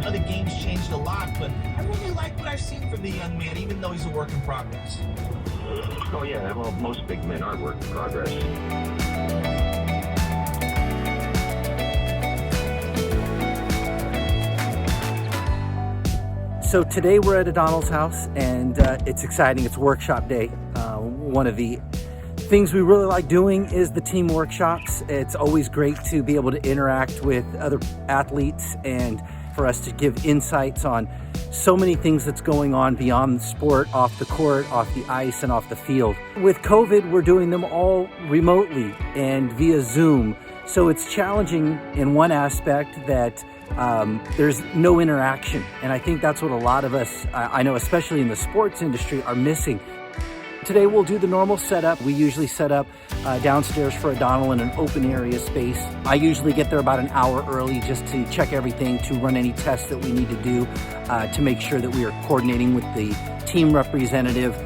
know the game's changed a lot, but I really like what I've seen from the young man, even though he's a work in progress. Oh yeah, well, most big men are work in progress. So today we're at O'Donnell's house, and it's exciting. It's workshop day. One of the things we really like doing is the team workshops. It's always great to be able to interact with other athletes and for us to give insights on so many things that's going on beyond the sport, off the court, off the ice, and off the field. With COVID, we're doing them all remotely and via Zoom. So it's challenging in one aspect that there's no interaction. And I think that's what a lot of us, I know especially in the sports industry, are missing. Today we'll do the normal setup. We usually set up downstairs for O'Donnell in an open area space. I usually get there about an hour early just to check everything, to run any tests that we need to do to make sure that we are coordinating with the team representative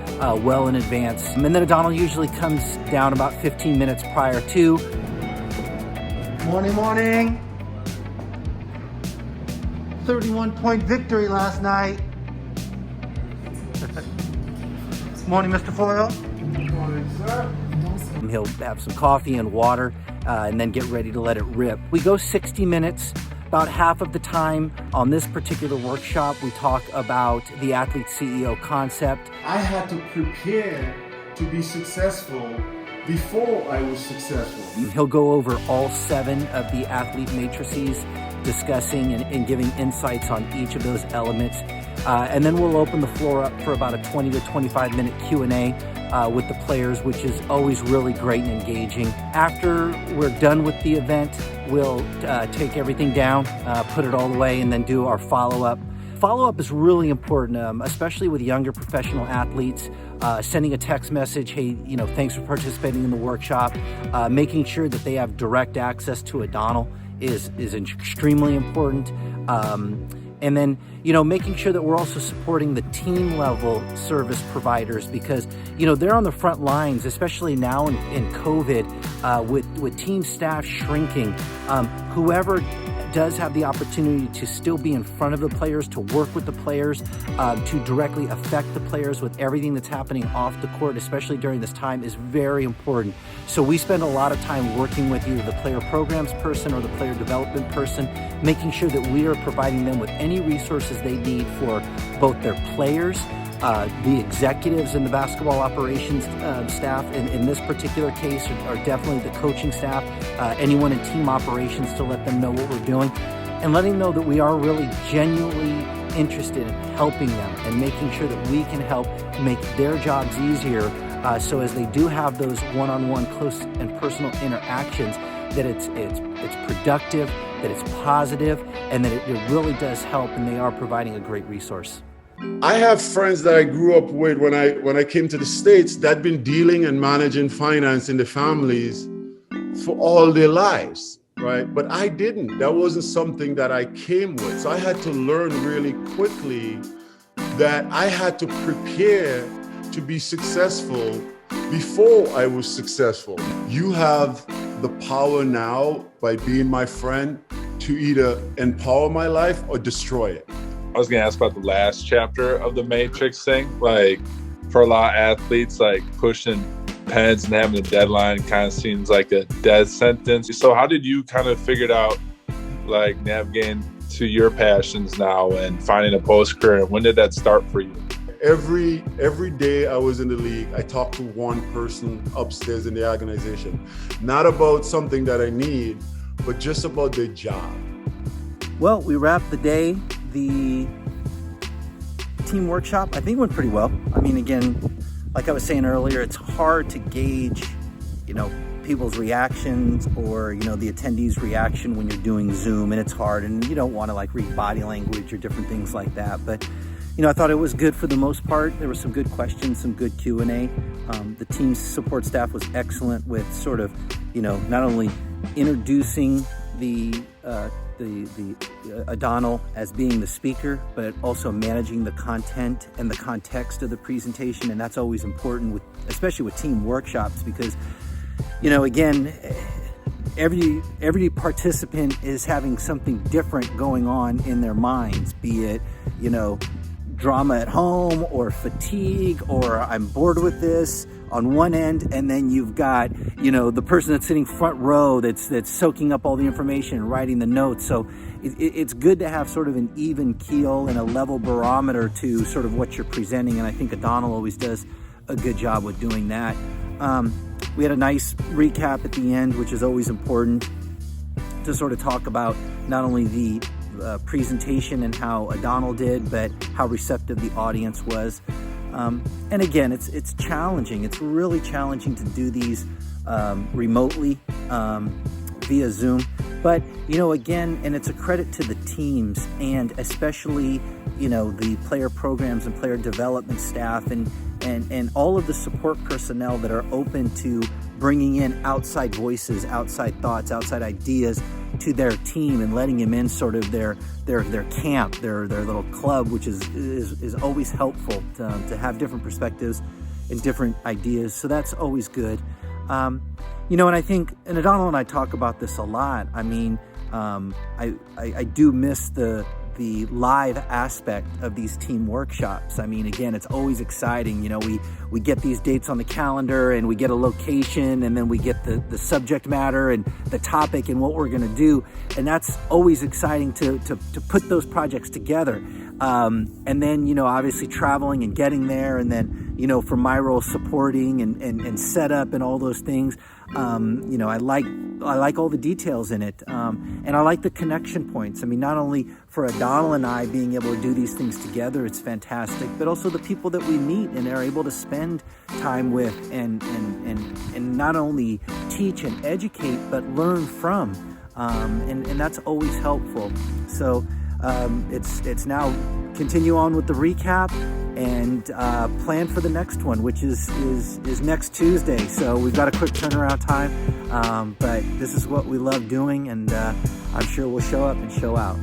well in advance. And then O'Donnell usually comes down about 15 minutes prior to. Morning, morning. 31-point victory last night. Morning, Mr. Foyle. Morning, sir. He'll have some coffee and water and then get ready to let it rip. We go 60 minutes. About half of the time on this particular workshop, we talk about the athlete CEO concept. I had to prepare to be successful before I was successful. He'll go over all 7 of the athlete matrices, discussing and giving insights on each of those elements. And then we'll open the floor up for about a 20 to 25 minute Q&A with the players, which is always really great and engaging. After we're done with the event, we'll take everything down, put it all away, and then do our follow-up. Follow-up is really important, especially with younger professional athletes. Sending a text message, hey, thanks for participating in the workshop. Making sure that they have direct access to O'Donnell is extremely important. And then, making sure that we're also supporting the team level service providers because, they're on the front lines, especially now in COVID, with team staff shrinking. Whoever does have the opportunity to still be in front of the players, to work with the players, to directly affect the players with everything that's happening off the court, especially during this time, is very important. So we spend a lot of time working with either the player programs person or the player development person, making sure that we are providing them with any resources they need for both their players, the executives in the basketball operations staff in this particular case are definitely the coaching staff, anyone in team operations, to let them know what we're doing and letting them know that we are really genuinely interested in helping them and making sure that we can help make their jobs easier so as they do have those one-on-one close and personal interactions, that it's productive, that it's positive, and that it really does help, and they are providing a great resource. I have friends that I grew up with when I came to the States that had been dealing and managing finance in the families for all their lives, right? But I didn't. That wasn't something that I came with. So I had to learn really quickly that I had to prepare to be successful before I was successful. You have the power now, by being my friend, to either empower my life or destroy it. I was going to ask about the last chapter of the Matrix thing. Like, for a lot of athletes, like pushing pens and having a deadline kind of seems like a death sentence. So how did you kind of figure it out, like navigating to your passions now and finding a post-career? When did that start for you? Every day I was in the league, I talked to one person upstairs in the organization, not about something that I need, but just about their job. Well, we wrapped the day. The team workshop, I think, went pretty well. I mean, again, like I was saying earlier, it's hard to gauge, people's reactions or, the attendees' reaction when you're doing Zoom, and it's hard, and you don't want to read body language or different things like that. But, I thought it was good for the most part. There were some good questions, some good Q&A. The team support staff was excellent with sort of, not only introducing the O'Donnell as being the speaker, but also managing the content and the context of the presentation. And that's always important, especially with team workshops, because, again, every participant is having something different going on in their minds, be it, drama at home or fatigue or I'm bored with this on one end, and then you've got, the person that's sitting front row that's soaking up all the information and writing the notes. So it's good to have sort of an even keel and a level barometer to sort of what you're presenting, and I think O'Donnell always does a good job with doing that. We had a nice recap at the end, which is always important to sort of talk about not only the presentation and how O'Donnell did, but how receptive the audience was. And again, it's challenging. It's really challenging to do these remotely via Zoom. But, again, and it's a credit to the teams and especially, the player programs and player development staff and all of the support personnel that are open to bringing in outside voices, outside thoughts, outside ideas to their team and letting them in sort of their camp, their little club, which is always helpful to have different perspectives and different ideas. So that's always good. And I think, and O'Donnell and I talk about this a lot. I mean, I do miss the live aspect of these team workshops. I mean, again, it's always exciting. We get these dates on the calendar and we get a location and then we get the subject matter and the topic and what we're going to do. And that's always exciting to put those projects together. And then, obviously traveling and getting there. And then, for my role, supporting and setup and all those things. I like all the details in it. And I like the connection points. I mean, not only for O'Donnell and I being able to do these things together, it's fantastic, but also the people that we meet and are able to spend time with and not only teach and educate, but learn from. And that's always helpful. So it's now continue on with the recap and plan for the next one, which is next Tuesday. So we've got a quick turnaround time, but this is what we love doing, and I'm sure we'll show up and show out.